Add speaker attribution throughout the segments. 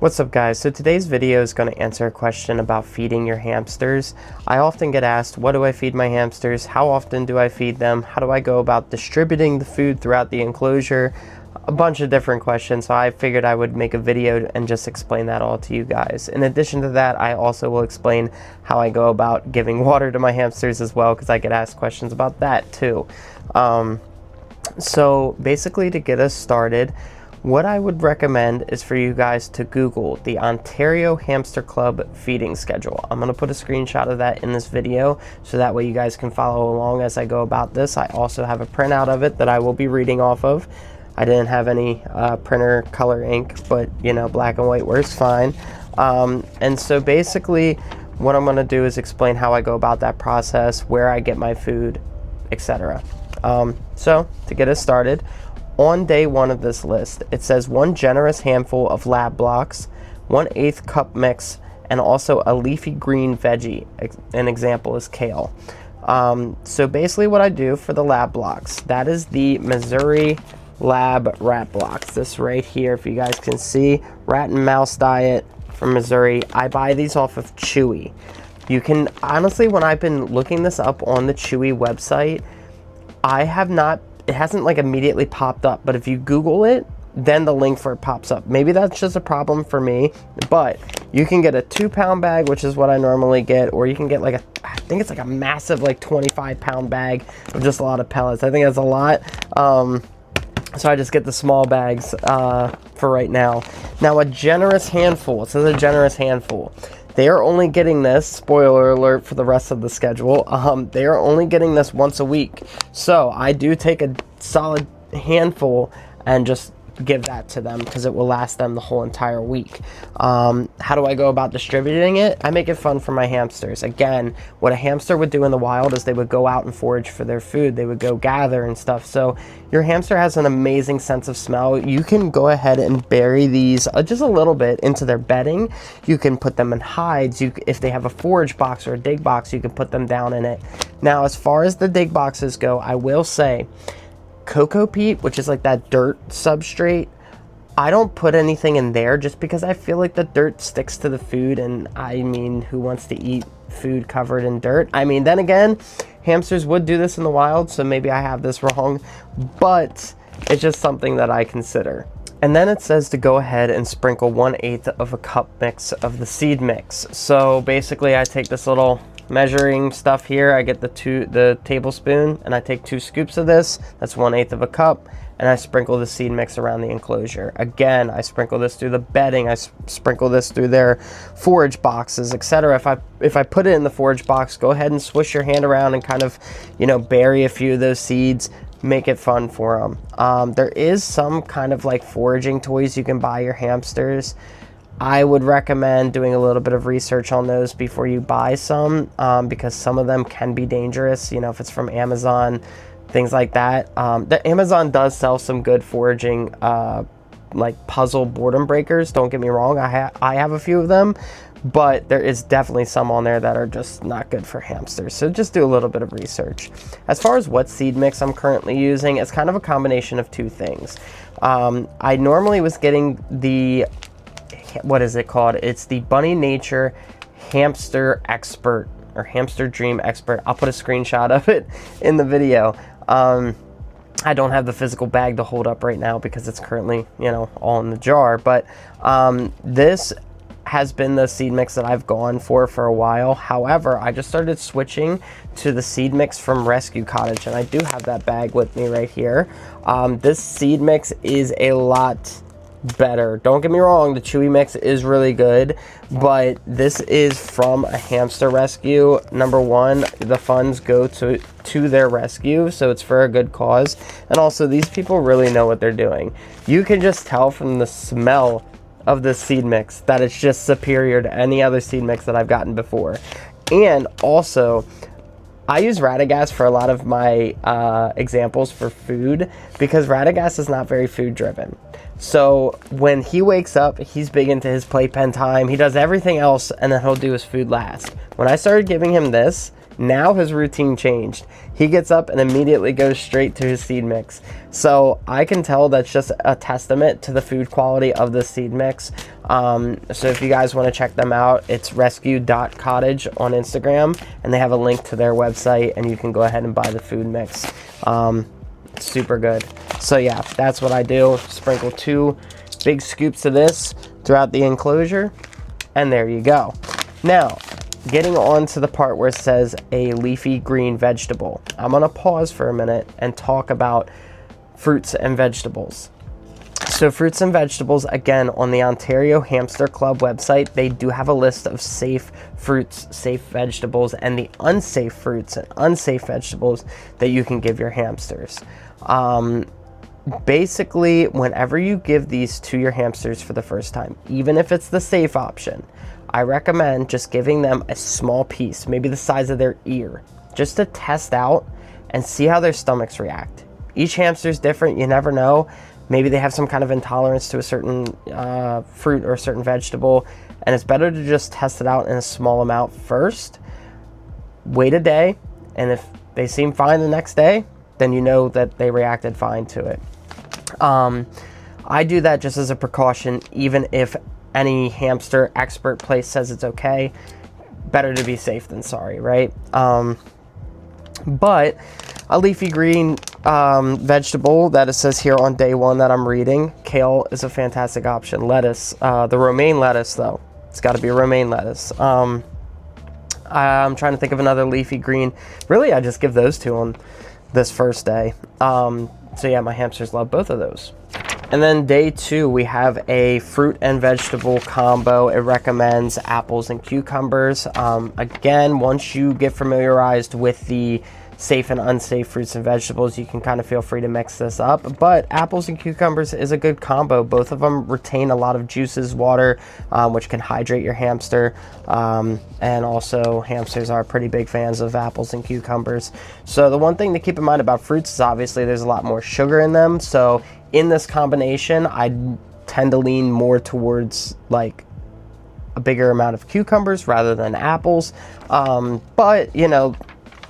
Speaker 1: What's up guys? So today's video is going to answer a question about feeding your hamsters. I often get asked, what do I feed my hamsters? How often do I feed them? How do I go about distributing the food throughout the enclosure? A bunch of different questions, so I figured I would make a video and just explain that all to you guys. In addition to that, I also will explain how I go about giving water to my hamsters as well, because I get asked questions about that too. So basically, to get us started, what I would recommend is for you guys to Google the Ontario Hamster Club feeding schedule. I'm going to put a screenshot of that in this video so that way you guys can follow along as I go about this. I also have a printout of it that I will be reading off of. I didn't have any printer color ink, but you know, black and white works fine. And so basically what I'm going to do is explain how I go about that process, where I get my food, etc. So to get us started, on day one of this list, it says 1 generous handful of lab blocks, 1/8 cup mix, and also a leafy green veggie. An example is kale. So basically what I do for the lab blocks, that is the Missouri Lab rat blocks. This right here, if you guys can see, rat and mouse diet from Missouri. I buy these off of Chewy. You can, honestly, when I've been looking this up on the Chewy website, it hasn't like immediately popped up, but if you Google it, then the link for it pops up. Maybe that's just a problem for me, but you can get a 2-pound bag, which is what I normally get, or you can get like I think it's like a massive like 25-pound bag of just a lot of pellets. I think that's a lot. So I just get the small bags for right now. Now a generous handful, it says a generous handful. They are only getting this, spoiler alert for the rest of the schedule, they are only getting this once a week. So I do take a solid handful and just give that to them because it will last them the whole entire week. How do I go about distributing it? I make it fun for my hamsters. Again, what a hamster would do in the wild is they would go out and forage for their food. They would go gather and stuff. So your hamster has an amazing sense of smell. You can go ahead and bury these just a little bit into their bedding. You can put them in hides. If they have a forage box or a dig box, you can put them down in it. Now, as far as the dig boxes go, I will say cocoa peat, which is like that dirt substrate, I don't put anything in there just because I feel like the dirt sticks to the food, and I mean, who wants to eat food covered in dirt? I mean, then again, hamsters would do this in the wild, so maybe I have this wrong, but it's just something that I consider. And then it says to go ahead and sprinkle 1/8 of a cup mix of the seed mix. So basically I take this little measuring stuff here, I get the tablespoon, and I take 2 scoops of this, that's 1/8 of a cup, and I sprinkle the seed mix around the enclosure. Again, I sprinkle this through the bedding, I sprinkle this through their forage boxes, etc. If I put it in the forage box, go ahead and swish your hand around and kind of, you know, bury a few of those seeds. Make it fun for them. There is some kind of like foraging toys you can buy your hamsters. I would recommend doing a little bit of research on those before you buy some, because some of them can be dangerous, you know, if it's from Amazon, things like that. Amazon does sell some good foraging like puzzle boredom breakers, don't get me wrong, I have a few of them, but there is definitely some on there that are just not good for hamsters, so just do a little bit of research. As far as what seed mix I'm currently using, it's kind of a combination of 2 things. I normally was getting the, what is it called? It's the Bunny Nature Hamster Expert, or Hamster Dream Expert. I'll put a screenshot of it in the video. I don't have the physical bag to hold up right now because it's currently, you know, all in the jar, but this has been the seed mix that I've gone for a while. However, I just started switching to the seed mix from Rescue Cottage, and I do have that bag with me right here. This seed mix is a lot better. Don't get me wrong, the Chewy mix is really good, but this is from a hamster rescue. Number one, the funds go to their rescue, so it's for a good cause, and also these people really know what they're doing. You can just tell from the smell of this seed mix that it's just superior to any other seed mix that I've gotten before. And also, I use Radagast for a lot of my examples for food because Radagast is not very food driven. So when he wakes up, he's big into his playpen time. He does everything else, and then he'll do his food last. When I started giving him this, Now his routine changed. He gets up and immediately goes straight to his seed mix. So I can tell that's just a testament to the food quality of the seed mix. So if you guys want to check them out, it's rescue.cottage on Instagram, and they have a link to their website, and you can go ahead and buy the food mix. Super good. So yeah, that's what I do. Sprinkle 2 big scoops of this throughout the enclosure, and there you go. Now, getting on to the part where it says a leafy green vegetable, I'm going to pause for a minute and talk about fruits and vegetables. So fruits and vegetables, again, on the Ontario Hamster Club website, they do have a list of safe fruits, safe vegetables, and the unsafe fruits and unsafe vegetables that you can give your hamsters. Basically, whenever you give these to your hamsters for the first time, even if it's the safe option, I recommend just giving them a small piece, maybe the size of their ear, just to test out and see how their stomachs react. Each hamster is different. You never know. Maybe they have some kind of intolerance to a certain fruit or a certain vegetable, and it's better to just test it out in a small amount first. Wait a day, and if they seem fine the next day, then you know that they reacted fine to it. I do that just as a precaution, even if any hamster expert place says it's okay. Better to be safe than sorry, right? But a leafy green vegetable that it says here on day 1 that I'm reading, kale is a fantastic option. Lettuce, the romaine lettuce though, it's got to be romaine lettuce. I'm trying to think of another leafy green. Really, I just give those 2 on this first day. So yeah, my hamsters love both of those. And then day 2, we have a fruit and vegetable combo. It recommends apples and cucumbers. Again, once you get familiarized with the safe and unsafe fruits and vegetables, you can kind of feel free to mix this up. But apples and cucumbers is a good combo. Both of them retain a lot of juices, water, which can hydrate your hamster. And also, hamsters are pretty big fans of apples and cucumbers. So the one thing to keep in mind about fruits is obviously there's a lot more sugar in them. So in this combination, I tend to lean more towards like a bigger amount of cucumbers rather than apples. But you know,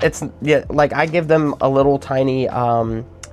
Speaker 1: it's, yeah, like I give them a little tiny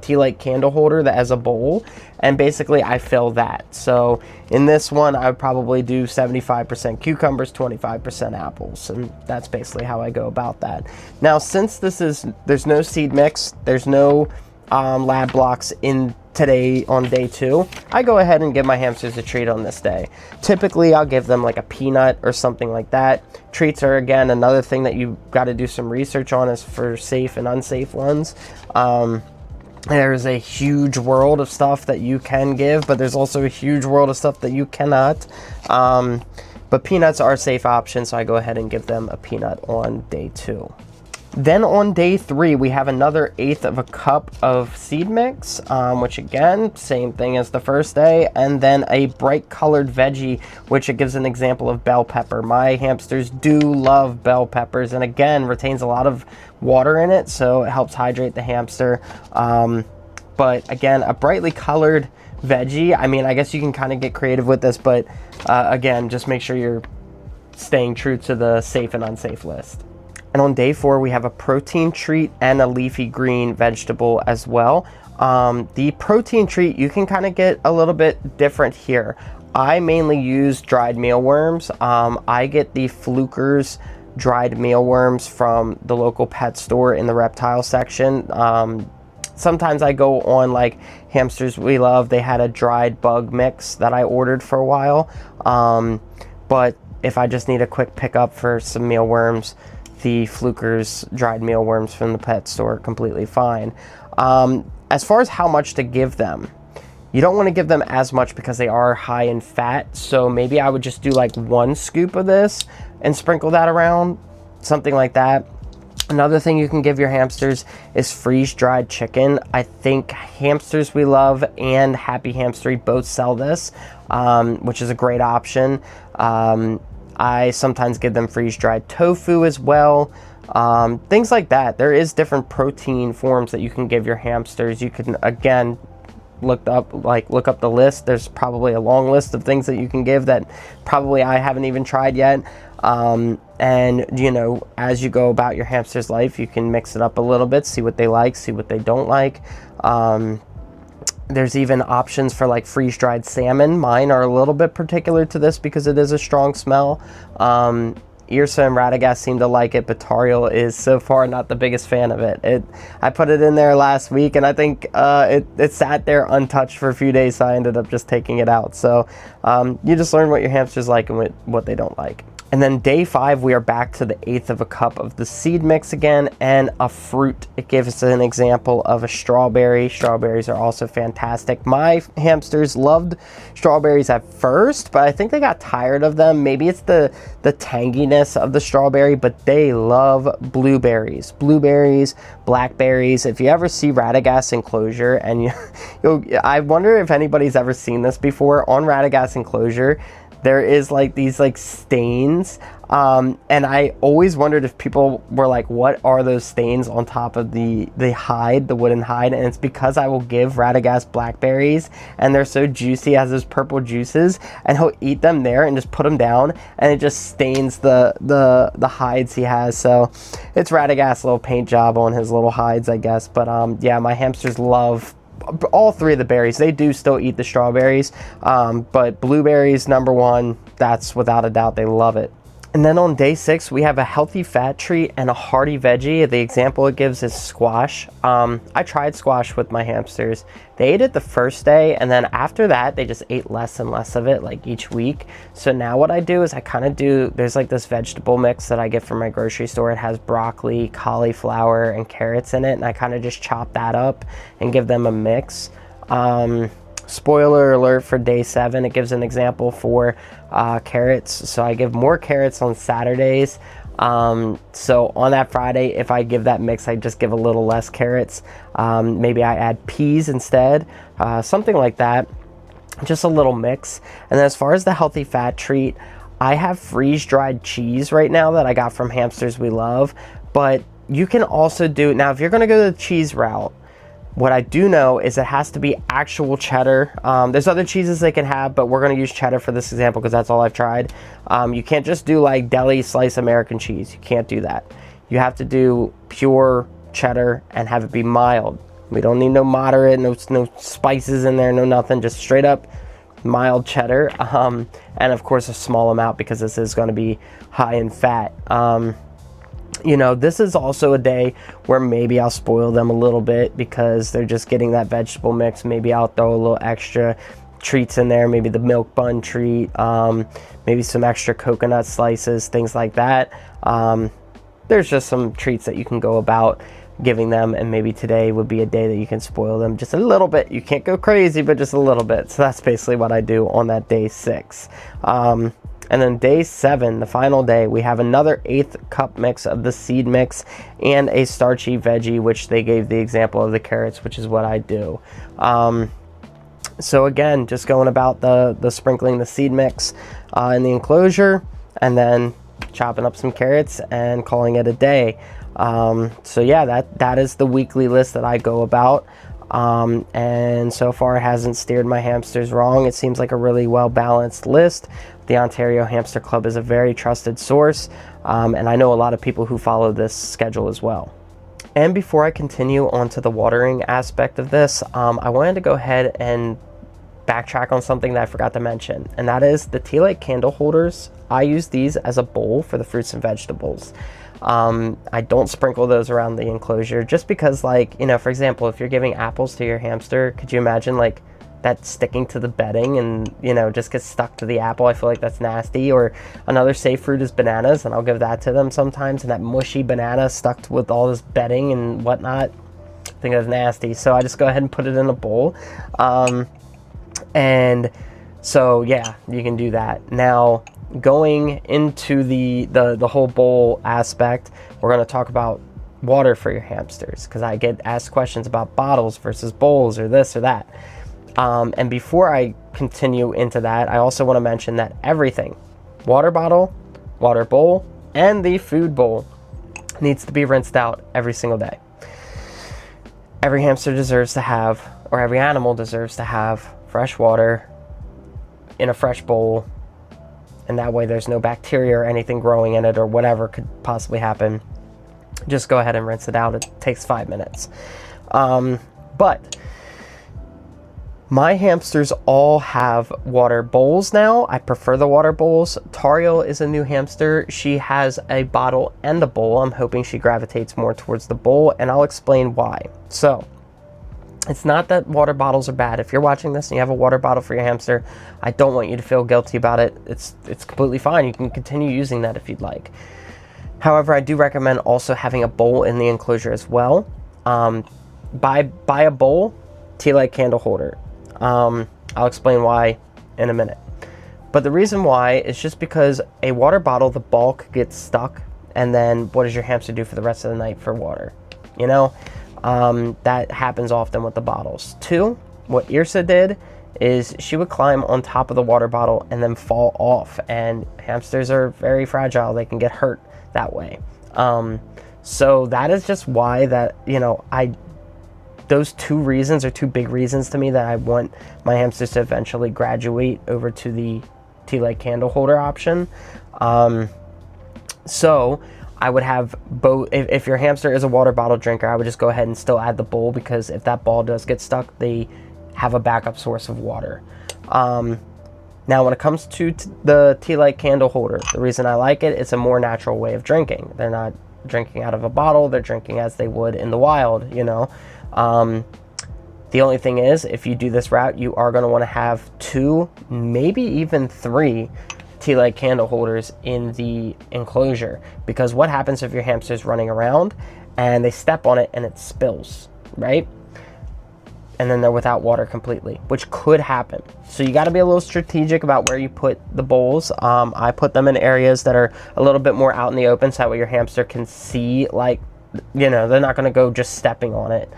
Speaker 1: tea light candle holder that has a bowl, and basically I fill that. So in this one, I would probably do 75% cucumbers, 25% apples, and that's basically how I go about that. Now, since there's no seed mix, there's no lab blocks in today on day 2, I go ahead and give my hamsters a treat on this day. Typically, I'll give them like a peanut or something like that. Treats are, again, another thing that you've got to do some research on is for safe and unsafe ones. There's a huge world of stuff that you can give, but there's also a huge world of stuff that you cannot. But peanuts are a safe option, so I go ahead and give them a peanut on day 2. Then on day 3, we have another 1/8 of a cup of seed mix, which again, same thing as the first day, and then a bright colored veggie, which it gives an example of bell pepper. My hamsters do love bell peppers, and again, retains a lot of water in it, so it helps hydrate the hamster. But again, a brightly colored veggie, I mean, I guess you can kind of get creative with this, but again, just make sure you're staying true to the safe and unsafe list. And on day 4, we have a protein treat and a leafy green vegetable as well. The protein treat, you can kind of get a little bit different here. I mainly use dried mealworms. I get the Fluker's dried mealworms from the local pet store in the reptile section. Sometimes I go on like Hamsters We Love. They had a dried bug mix that I ordered for a while. But if I just need a quick pickup for some mealworms, the Fluker's dried mealworms from the pet store, completely fine. As far as how much to give them, you don't want to give them as much because they are high in fat. So maybe I would just do like 1 scoop of this and sprinkle that around, something like that. Another thing you can give your hamsters is freeze-dried chicken. I think Hamsters We Love and Happy Hamstery both sell this, which is a great option. I sometimes give them freeze-dried tofu as well. Things like that. There is different protein forms that you can give your hamsters. You can, again, look up the list. There's probably a long list of things that you can give that probably I haven't even tried yet. And And you know, as you go about your hamster's life, you can mix it up a little bit, see what they like, see what they don't like. There's even options for like freeze-dried salmon. Mine are a little bit particular to this because it is a strong smell. Irsa and Radagast seem to like it, but Tariel is so far not the biggest fan of it. I put it in there last week, and I think it sat there untouched for a few days, so I ended up just taking it out. So you just learn what your hamsters like and what they don't like. And then day 5, we are back to the 1/8 of a cup of the seed mix again, and a fruit. It gives us an example of a strawberry. Strawberries are also fantastic. My hamsters loved strawberries at first, but I think they got tired of them. Maybe it's the tanginess of the strawberry, but they love blueberries. Blueberries, blackberries. If you ever see Radagast enclosure, and I wonder if anybody's ever seen this before, on Radagast enclosure, there is like these like stains, and I always wondered if people were like, what are those stains on top of the hide, the wooden hide? And it's because I will give Radagast blackberries, and they're so juicy, has those purple juices, and he'll eat them there and just put them down, and it just stains the hides he has. So it's Radagast's little paint job on his little hides, I guess. But yeah, my hamsters love all 3 of the berries. They do still eat the strawberries, but blueberries #1, that's without a doubt, they love it. And then on day 6, we have a healthy fat treat and a hearty veggie. The example it gives is squash. I tried squash with my hamsters. They ate it the first day, and then after that, they just ate less and less of it, like each week. So now what I do is I kind of there's like this vegetable mix that I get from my grocery store. It has broccoli, cauliflower, and carrots in it, and I kind of just chop that up and give them a mix. Spoiler alert for day 7, it gives an example for carrots. So I give more carrots on Saturdays. So on that Friday, if I give that mix, I just give a little less carrots. Maybe I add peas instead, something like that. Just a little mix. And then as far as the healthy fat treat, I have freeze-dried cheese right now that I got from Hamsters We Love. But you can also do, now if you're going to go the cheese route, what I do know is it has to be actual cheddar. There's other cheeses they can have, but we're going to use cheddar for this example because that's all I've tried. You can't just do like deli slice American cheese. You can't do that. You have to do pure cheddar and have it be mild. We don't need no moderate, no spices in there, no nothing. Just straight up mild cheddar. And of course a small amount because this is going to be high in fat. You know, this is also a day where maybe I'll spoil them a little bit because they're just getting that vegetable mix. Maybe I'll throw a little extra treats in there, maybe the milk bun treat, maybe some extra coconut slices, things like that. There's just some treats that you can go about giving them, and maybe today would be a day that you can spoil them just a little bit. You can't go crazy, but just a little bit. So that's basically what I do on that day 6. And then day 7, the final day, we have another 1/8 cup mix of the seed mix and a starchy veggie, which they gave the example of the carrots, which is what I do. So again, just going about the sprinkling the seed mix in the enclosure, and then chopping up some carrots and calling it a day. So yeah, that is the weekly list that I go about. And so far it hasn't steered my hamsters wrong. It seems like a really well balanced list. The Ontario Hamster Club is a very trusted source, and I know a lot of people who follow this schedule as well. And before I continue on to the watering aspect of this, I wanted to go ahead and backtrack on something that I forgot to mention, and that is the tea light candle holders. I use these as a bowl for the fruits and vegetables. I don't sprinkle those around the enclosure just because, like, you know, for example, if you're giving apples to your hamster, could you imagine like that sticking to the bedding and, you know, just gets stuck to the apple? I feel like that's nasty. Or another safe fruit is bananas, and I'll give that to them sometimes, and that mushy banana stuck with all this bedding and whatnot, I think that's nasty. So I just go ahead and put it in a bowl. And so yeah, you can do that. Now, going into the whole bowl aspect, we're going to talk about water for your hamsters, because I get asked questions about bottles versus bowls or this or that. And before I continue into that, I also want to mention that everything, water bottle, water bowl, and the food bowl, needs to be rinsed out every single day. Every hamster deserves to have, or every animal deserves to have, fresh water in a fresh bowl and that way there's no bacteria or anything growing in it or whatever could possibly happen. Just go ahead and rinse it out. It takes 5 minutes. But my hamsters all have water bowls now. I prefer the water bowls. Tariel is a new hamster. She has a bottle and a bowl. I'm hoping she gravitates more towards the bowl, and I'll explain why. So, it's not that water bottles are bad. If you're watching this and you have a water bottle for your hamster, I don't want you to feel guilty about it. It's completely fine. You can continue using that if you'd like. However, I do recommend also having a bowl in the enclosure as well. Buy a bowl, tea light candle holder. I'll explain why in a minute. But the reason why is just because a water bottle, the bulk gets stuck, and then what does your hamster do for the rest of the night for water? You know, that happens often with the bottles. 2, what Irsa did is she would climb on top of the water bottle and then fall off, and hamsters are very fragile. They can get hurt that way. So that is just why that, you know, those 2 reasons are 2 big reasons to me that I want my hamsters to eventually graduate over to the tea light candle holder option. So I would have both. If your hamster is a water bottle drinker, I would just go ahead and still add the bowl, because if that ball does get stuck, they have a backup source of water. Now, when it comes to the tea light candle holder, the reason I like it, it's a more natural way of drinking. They're not drinking out of a bottle. They're drinking as they would in the wild, you know. The only thing is, if you do this route, you are going to want to have 2, maybe even 3 tea light candle holders in the enclosure, because what happens if your hamster's running around and they step on it and it spills, right? And then they're without water completely, which could happen. So you got to be a little strategic about where you put the bowls. I put them in areas that are a little bit more out in the open, so that way your hamster can see, like, you know, they're not going to go just stepping on it.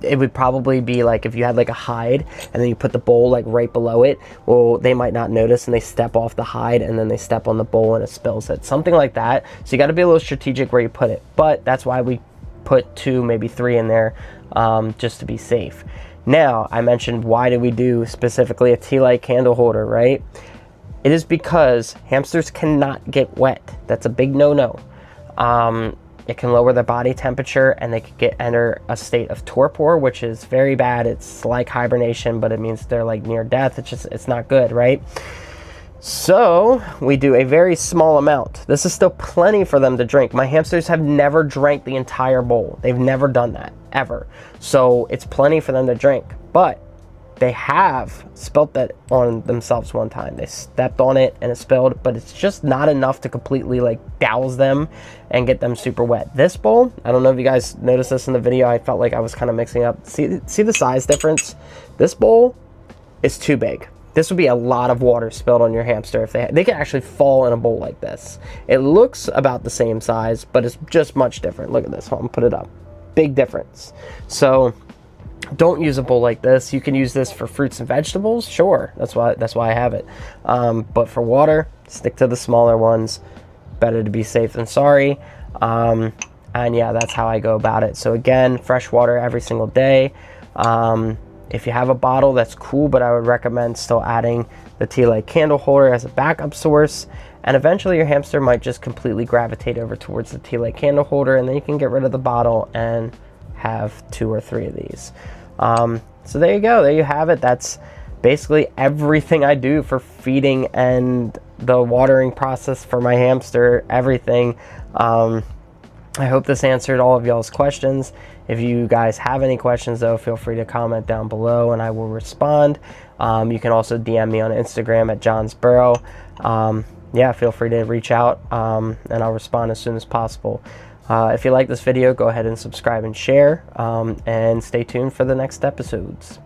Speaker 1: It would probably be like if you had like a hide and then you put the bowl like right below it. Well, they might not notice and they step off the hide and then they step on the bowl and it spills it. Something like that. So you got to be a little strategic where you put it. But that's why we put 2, maybe 3 in there, just to be safe. Now, I mentioned why do we do specifically a tea light candle holder, right? It is because hamsters cannot get wet. That's a big no-no. It can lower their body temperature and they could enter a state of torpor, which is very bad. It's like hibernation, but it means they're like near death. It's not good, right? So we do a very small amount. This is still plenty for them to drink. My hamsters have never drank the entire bowl. They've never done that, ever. So it's plenty for them to drink, but they have spilt that on themselves one time. They stepped on it and it spilled, but it's just not enough to completely like douse them and get them super wet. This bowl, I don't know if you guys noticed this in the video. I felt like I was kind of mixing up. See the size difference? This bowl is too big. This would be a lot of water spilled on your hamster if they could actually fall in a bowl like this. It looks about the same size, but it's just much different. Look at this. Hold on, put it up. Big difference. So don't use a bowl like this. You can use this for fruits and vegetables, sure. That's why I have it. But for water, stick to the smaller ones. Better to be safe than sorry. And yeah, that's how I go about it. So again, fresh water every single day. If you have a bottle, that's cool, but I would recommend still adding the tea light candle holder as a backup source. And eventually your hamster might just completely gravitate over towards the tea light candle holder, and then you can get rid of the bottle and have 2 or 3 of these. So there you go. There you have it. That's basically everything I do for feeding and the watering process for my hamster, everything. I hope this answered all of y'all's questions. If you guys have any questions, though, feel free to comment down below and I will respond. You can also DM me on Instagram at johnsborough. Yeah, feel free to reach out and I'll respond as soon as possible. If you like this video, go ahead and subscribe and share, and stay tuned for the next episodes.